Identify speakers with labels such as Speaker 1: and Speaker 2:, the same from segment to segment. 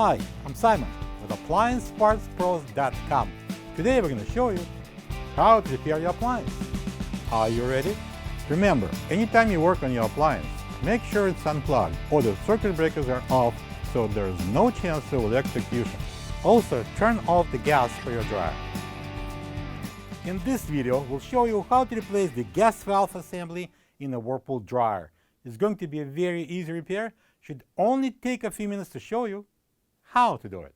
Speaker 1: Hi, I'm Simon with AppliancePartsPros.com. Today we're going to show you how to repair your appliance. Are you ready? Remember, anytime you work on your appliance, make sure it's unplugged or the circuit breakers are off so there's no chance of electrocution. Also, turn off the gas for your dryer. In this video, we'll show you how to replace the gas valve assembly in a Whirlpool dryer. It's going to be a very easy repair. Should only take a few minutes to show you how to do it.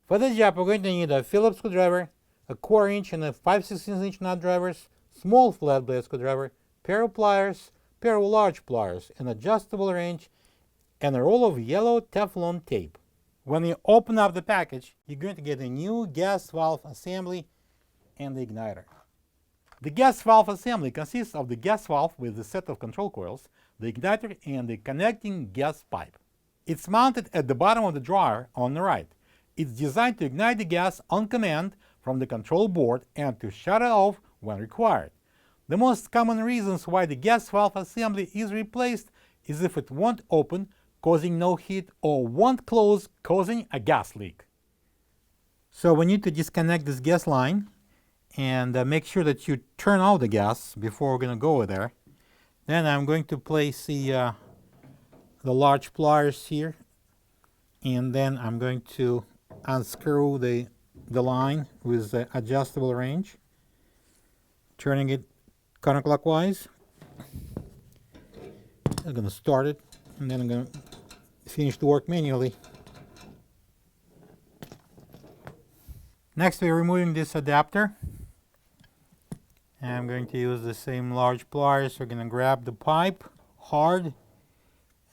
Speaker 1: For this job, we're going to need a Phillips screwdriver, a 1/4 inch and a 5/16 inch nut drivers, small flat blade screwdriver, pair of pliers, pair of large pliers, an adjustable wrench, and a roll of yellow Teflon tape. When you open up the package, you're going to get a new gas valve assembly and the igniter. The gas valve assembly consists of the gas valve with a set of control coils, the igniter, and the connecting gas pipe. It's mounted at the bottom of the dryer on the right. It's designed to ignite the gas on command from the control board and to shut it off when required. The most common reasons why the gas valve assembly is replaced is if it won't open, causing no heat, or won't close, causing a gas leak. So we need to disconnect this gas line and make sure that you turn off the gas before we're going to go there. Then I'm going to place the large pliers here, and then I'm going to unscrew the line with the adjustable wrench, turning it counterclockwise. I'm going to start it, and then I'm going to finish the work manually. Next, we're removing this adapter. I'm going to use the same large pliers. We're going to grab the pipe hard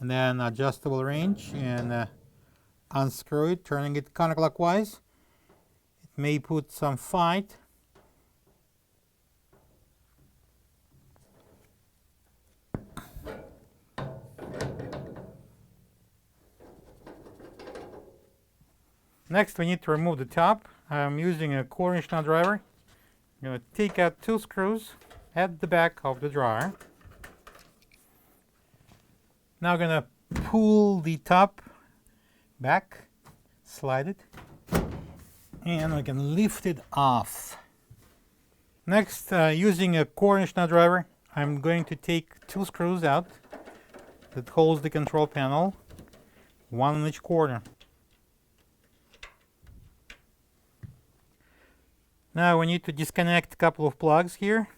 Speaker 1: and then adjustable wrench and unscrew it, turning it counterclockwise. It may put some fight. Next, we need to remove the top. I'm using a 1/4 inch nut driver. I'm going to take out 2 screws at the back of the dryer. Now I'm going to pull the top back, slide it, and we can lift it off. Next, using a 1/4 inch nut driver, I'm going to take 2 screws out that holds the control panel, 1 in each corner. Now we need to disconnect a couple of plugs here.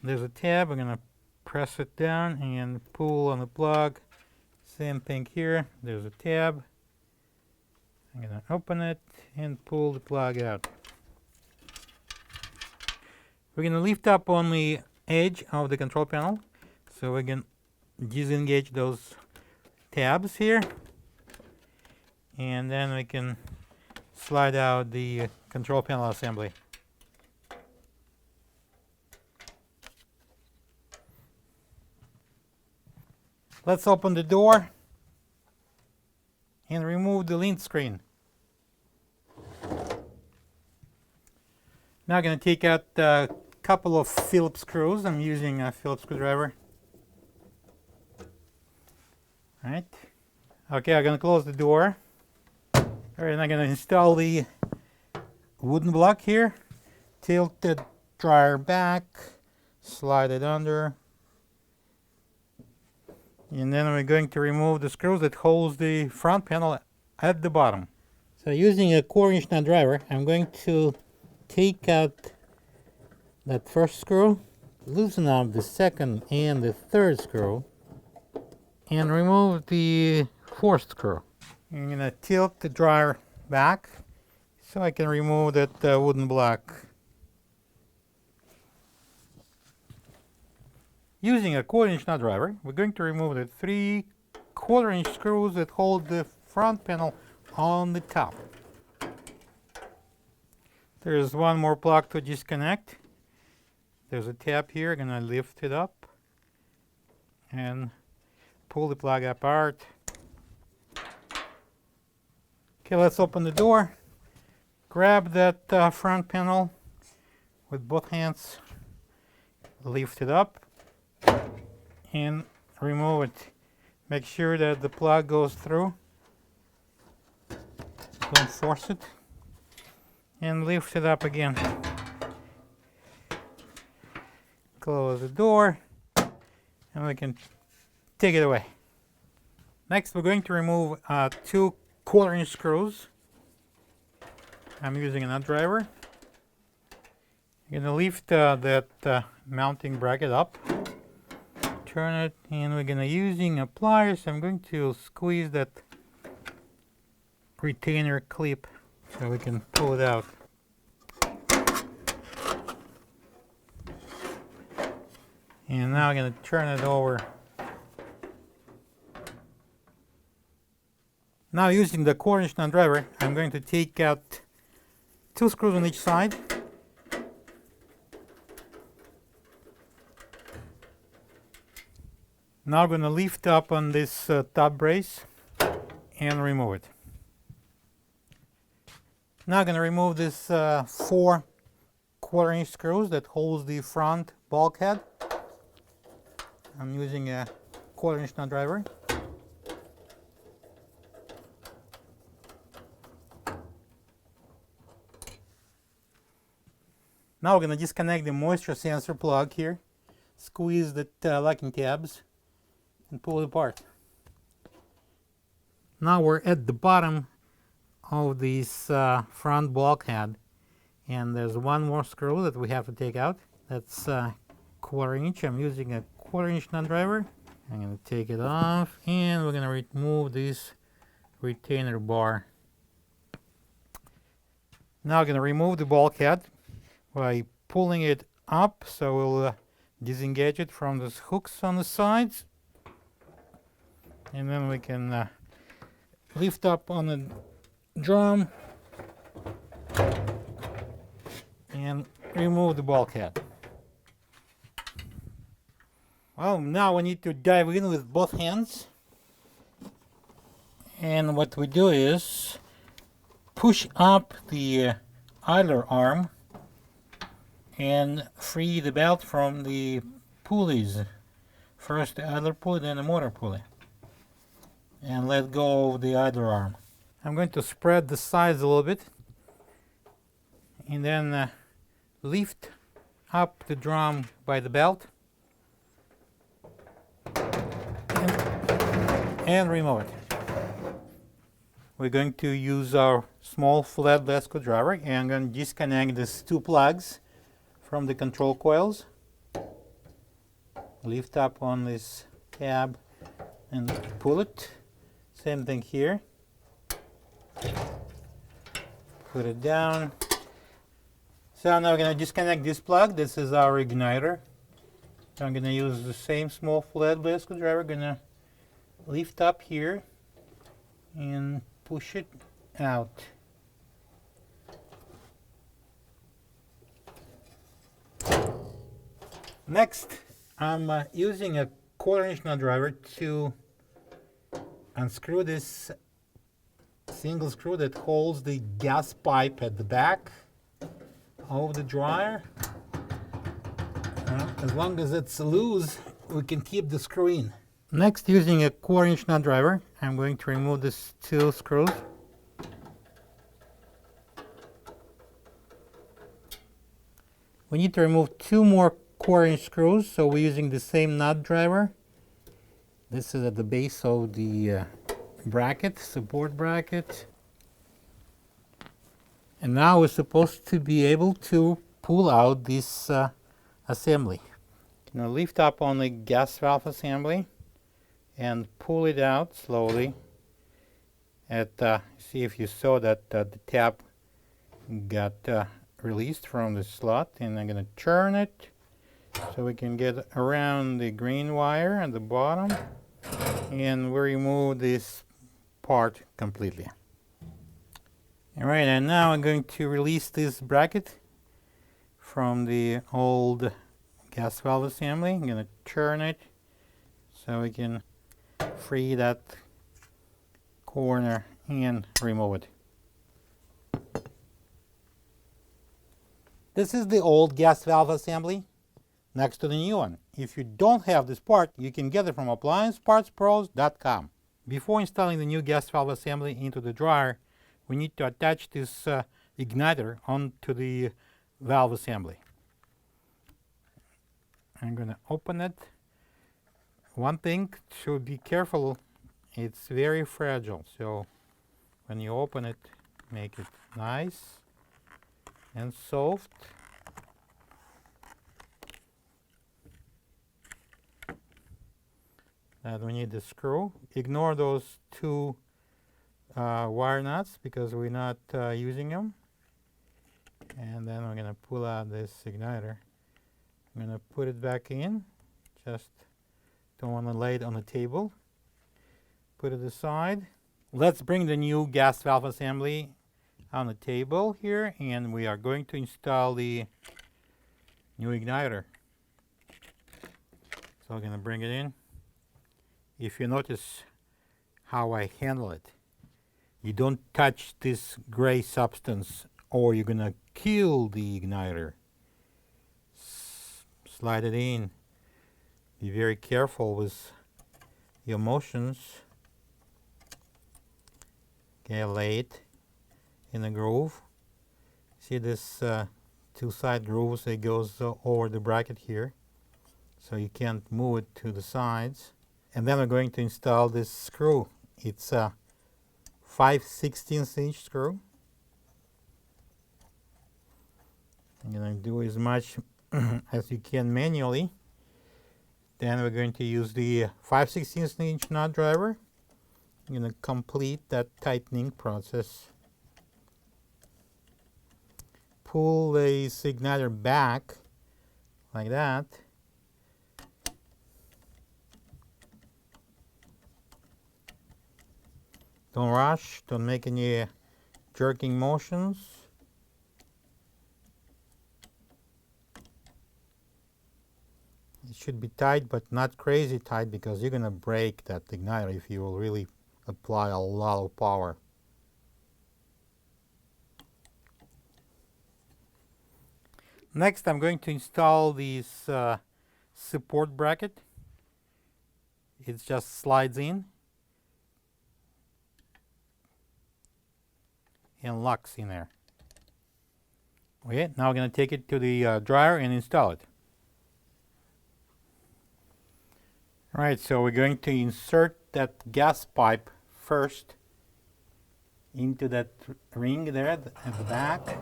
Speaker 1: There's a tab. I'm going to press it down and pull on the plug. Same thing here. There's a tab. I'm going to open it and pull the plug out. We're going to lift up on the edge of the control panel so we can disengage those tabs here. And then we can slide out the control panel assembly. Let's open the door and remove the lint screen. Now I'm going to take out a couple of Phillips screws. I'm using a Phillips screwdriver. All right. Okay, I'm going to close the door. All right, and I'm going to install the wooden block here. Tilt the dryer back, slide it under, and then we're going to remove the screws that holds the front panel at the bottom. So using a 1/4 inch nut driver, I'm going to take out that first screw, loosen up the second and the third screw, and remove the 4th screw. I'm going to tilt the dryer back so I can remove that wooden block. Using a 1/4 inch nut driver, we're going to remove the 3/4 inch screws that hold the front panel on the top. There's one more plug to disconnect. There's a tab here. I'm going to lift it up and pull the plug apart. Okay, let's open the door. Grab that front panel with both hands, lift it up, and remove it. Make sure that the plug goes through. Don't force it. And lift it up again. Close the door. And we can take it away. Next, we're going to remove 2 1/4-inch screws. I'm using a nut driver. I'm going to lift that mounting bracket up, turn it, and we're going to using a pliers. I'm going to squeeze that retainer clip so we can pull it out. And now I'm going to turn it over. Now using the 1/4-inch nut driver, I'm going to take out 2 screws on each side. Now I'm going to lift up on this top brace and remove it. Now I'm going to remove this 4 1/4-inch screws that holds the front bulkhead. I'm using a 1/4-inch nut driver. Now we're going to disconnect the moisture sensor plug here, squeeze the locking tabs, and pull it apart. Now we're at the bottom of this front bulkhead, and there's one more screw that we have to take out. That's 1/4-inch. I'm using a 1/4-inch nut driver. I'm going to take it off, and we're going to remove this retainer bar. Now I'm going to remove the bulkhead by pulling it up, so we'll disengage it from those hooks on the sides, and then we can lift up on the drum and remove the bulkhead. Well, now we need to dive in with both hands, and what we do is push up the idler arm and free the belt from the pulleys. First the idler pulley, then the motor pulley. And let go of the idler arm. I'm going to spread the sides a little bit and then lift up the drum by the belt and remove it. We're going to use our small flathead screwdriver, and I'm going to disconnect these 2 plugs from the control coils. Lift up on this tab and pull it. Same thing here. Put it down. So now we're going to disconnect this plug. This is our igniter. So I'm going to use the same small flathead screwdriver. Going to lift up here and push it out. Next, I'm using a 1/4-inch nut driver to unscrew this single screw that holds the gas pipe at the back of the dryer. As long as it's loose, we can keep the screw in. Next, using a 1/4-inch nut driver, I'm going to remove these 2 screws. We need to remove 2 more 1/4-inch screws, so we're using the same nut driver. This is at the base of the bracket, support bracket. And now we're supposed to be able to pull out this assembly. Now lift up on the gas valve assembly and pull it out slowly. See if you saw that the tab got released from the slot, and I'm going to turn it so we can get around the green wire at the bottom, and we remove this part completely. Alright, and now I'm going to release this bracket from the old gas valve assembly. I'm going to turn it so we can free that corner and remove it. This is the old gas valve assembly next to the new one. If you don't have this part, you can get it from appliancepartspros.com. Before installing the new gas valve assembly into the dryer, we need to attach this igniter onto the valve assembly. I'm going to open it. One thing to be careful, it's very fragile, so when you open it, make it nice and soft. And we need the screw. Ignore those two wire nuts because we're not using them. And then we're going to pull out this igniter. I'm going to put it back in. Just don't want to lay it on the table. Put it aside. Let's bring the new gas valve assembly on the table here, and we are going to install the new igniter. So I'm going to bring it in. If you notice how I handle it, you don't touch this gray substance or you're going to kill the igniter. Slide it in. Be very careful with your motions. Okay, lay it in the groove. See this two side grooves that goes over the bracket here, so you can't move it to the sides. And then we're going to install this screw. It's a 5/16 inch screw. I'm going to do as much as you can manually. Then we're going to use the 5/16 inch nut driver. I'm going to complete that tightening process. Pull the igniter back like that. Don't rush, don't make any jerking motions. It should be tight, but not crazy tight, because you're going to break that igniter if you will really apply a lot of power. Next, I'm going to install this support bracket. It just slides in and locks in there. Okay, now we're going to take it to the dryer and install it. Alright, so we're going to insert that gas pipe first into that ring there at the back.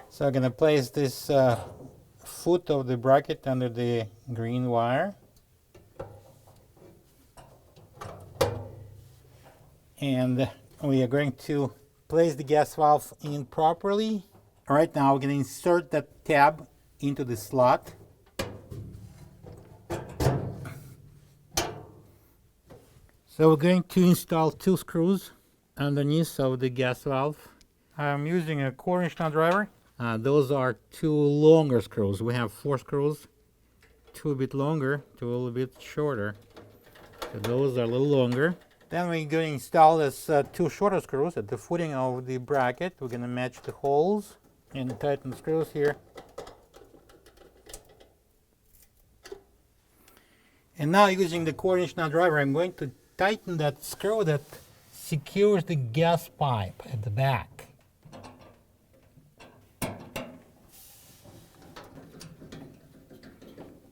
Speaker 1: So I'm going to place this foot of the bracket under the green wire. And we are going to place the gas valve in properly. Alright, now we're going to insert that tab into the slot. So we're going to install two screws underneath of the gas valve. I'm using a 1/4 nut driver. Those are two longer screws. We have 4 screws, 2 a bit longer, 2 a little bit shorter. So those are a little longer. Then we're going to install this 2 shorter screws at the footing of the bracket. We're going to match the holes and tighten the screws here. And now, using the 1/4 nut driver, I'm going to tighten that screw that secures the gas pipe at the back.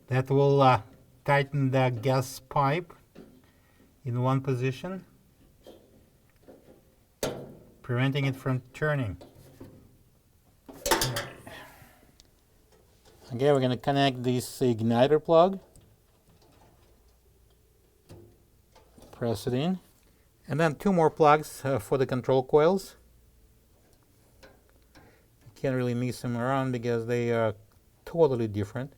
Speaker 1: That will tighten the gas pipe in one position, preventing it from turning. Okay, we're going to connect this igniter plug. Press it in. And then 2 more plugs for the control coils. You can't really mix them around because they are totally different.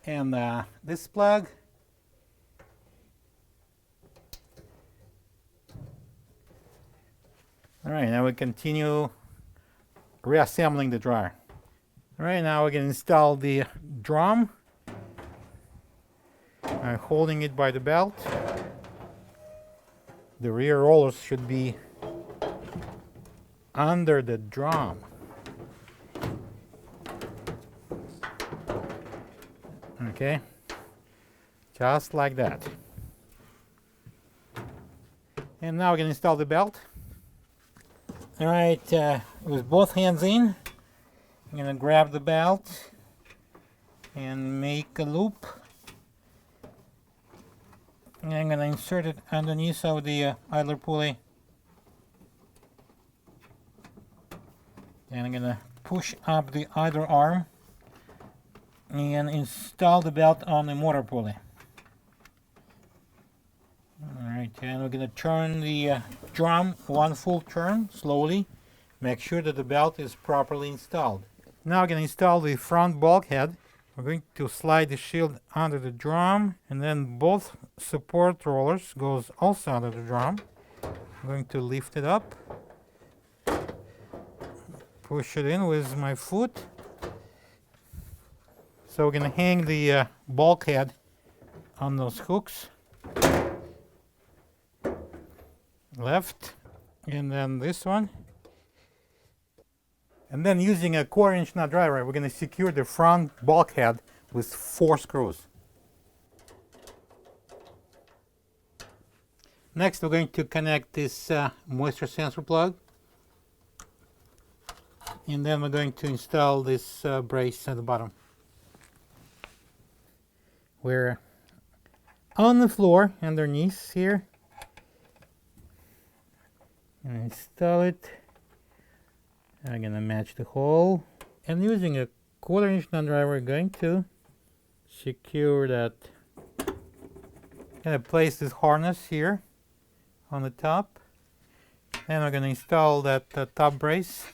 Speaker 1: And this plug. Alright, now we continue reassembling the dryer. Alright, now we can install the drum. I'm holding it by the belt. The rear rollers should be under the drum. Okay, just like that. And now we're going to install the belt. Alright, with both hands in, I'm going to grab the belt and make a loop. And I'm going to insert it underneath of the idler pulley. And I'm going to push up the idler arm and install the belt on the motor pulley. Alright, and we're going to turn the drum one full turn slowly. Make sure that the belt is properly installed. Now we're going to install the front bulkhead. We're going to slide the shield under the drum, and then both support rollers goes also under the drum. I'm going to lift it up, push it in with my foot. So we're going to hang the bulkhead on those hooks. Left, and then this one. And then using a 1/4-inch nut driver, we're going to secure the front bulkhead with 4 screws. Next, we're going to connect this moisture sensor plug. And then we're going to install this brace at the bottom. We're on the floor underneath here. And install it. I'm going to match the hole, and using a 1/4-inch nut driver, we're going to secure that. Going to place this harness here on the top, and we're going to install that top brace.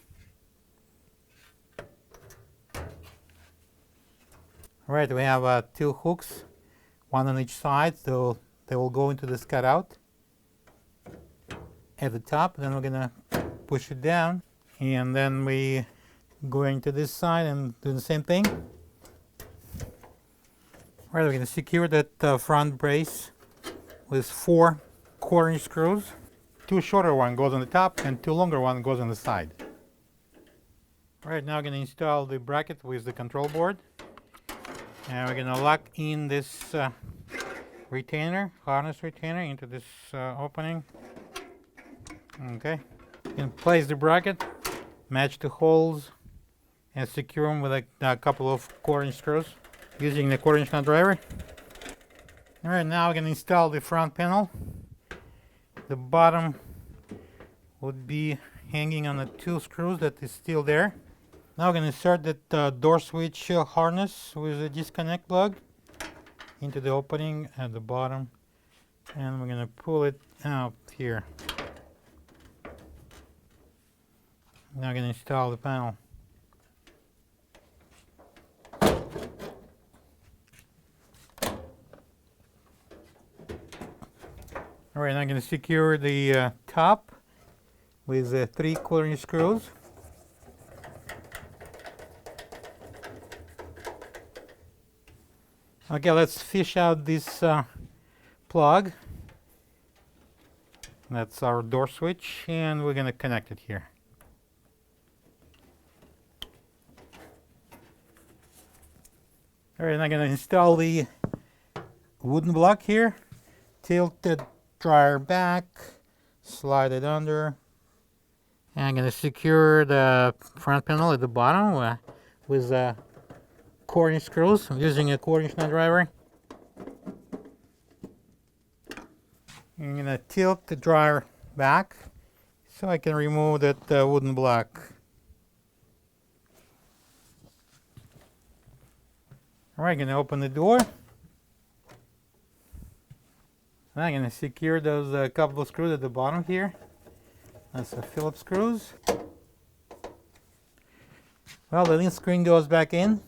Speaker 1: Alright, we have 2 hooks, one on each side, so they will go into this cutout at the top. Then we're going to push it down, and then we go into this side and do the same thing. Right, we're going to secure that front brace with 4 1/4-inch screws. 2 shorter one goes on the top and 2 longer one goes on the side. Right, now we're going to install the bracket with the control board, and we're going to lock in this retainer, harness retainer, into this opening. Okay, you can place the bracket, match the holes, and secure them with a couple of 1/4-inch screws using the 1/4-inch nut driver. Alright, now we're going to install the front panel. The bottom would be hanging on the 2 screws that is still there. Now we're going to insert that door switch harness with a disconnect plug into the opening at the bottom, and we're going to pull it out here. Now I'm going to install the panel. Alright, I'm going to secure the top with 3 1/4-inch screws. Okay, let's fish out this plug. That's our door switch, and we're going to connect it here. Alright, I'm going to install the wooden block here. Tilt the dryer back, slide it under, and I'm going to secure the front panel at the bottom with 1/4-inch screws. I'm using a 1/4-inch nut driver. I'm going to tilt the dryer back so I can remove that wooden block. Alright, going to open the door. And I'm going to secure those couple of screws at the bottom here. That's the Phillips screws. Well, the link screen goes back in,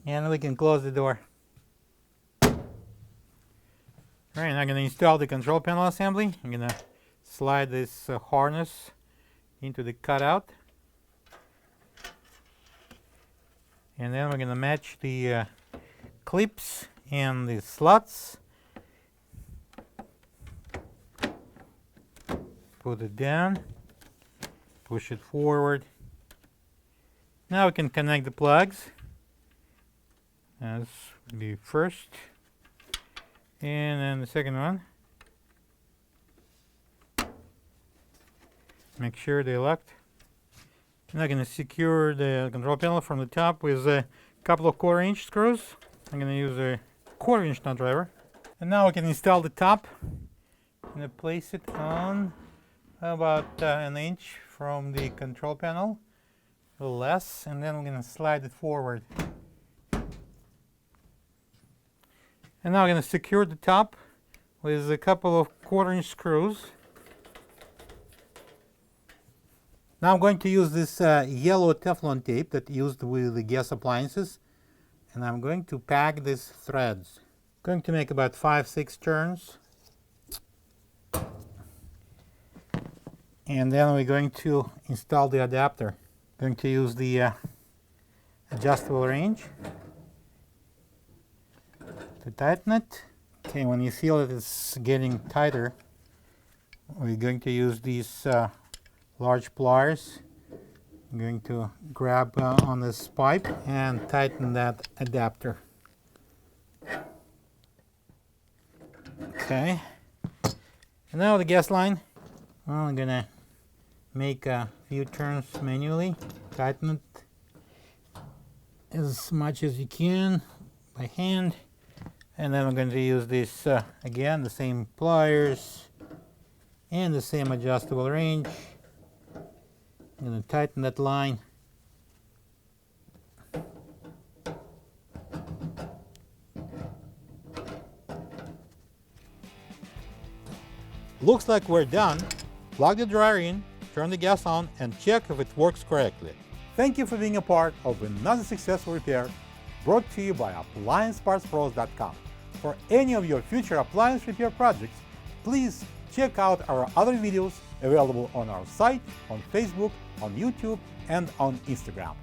Speaker 1: and we can close the door. Alright, now I'm going to install the control panel assembly. I'm going to slide this harness into the cutout. And then we're going to match the clips and the slots. Put it down, push it forward. Now we can connect the plugs. That's the first, and then the second one. Make sure they're locked. I'm now going to secure the control panel from the top with a couple of 1/4-inch screws. I'm going to use a 1/4-inch nut driver. And now I can install the top. I'm going to place it on about an inch from the control panel, a little less, and then I'm going to slide it forward. And now I'm going to secure the top with a couple of 1/4-inch screws. Now I'm going to use this yellow Teflon tape that used with the gas appliances, and I'm going to pack these threads. Going to make about 5-6 turns. And then we're going to install the adapter. Going to use the adjustable range to tighten it. Okay, when you feel that it's getting tighter, we're going to use these large pliers. I'm going to grab on this pipe and tighten that adapter. Okay, and now the gas line. Well, I'm gonna make a few turns manually, tighten it as much as you can by hand, and then I'm going to use this again, the same pliers and the same adjustable range. I'm going to tighten that line. Looks like we're done. Plug the dryer in, turn the gas on, and check if it works correctly. Thank you for being a part of another successful repair brought to you by AppliancePartsPros.com. For any of your future appliance repair projects, please check out our other videos available on our site, on Facebook, on YouTube, and on Instagram.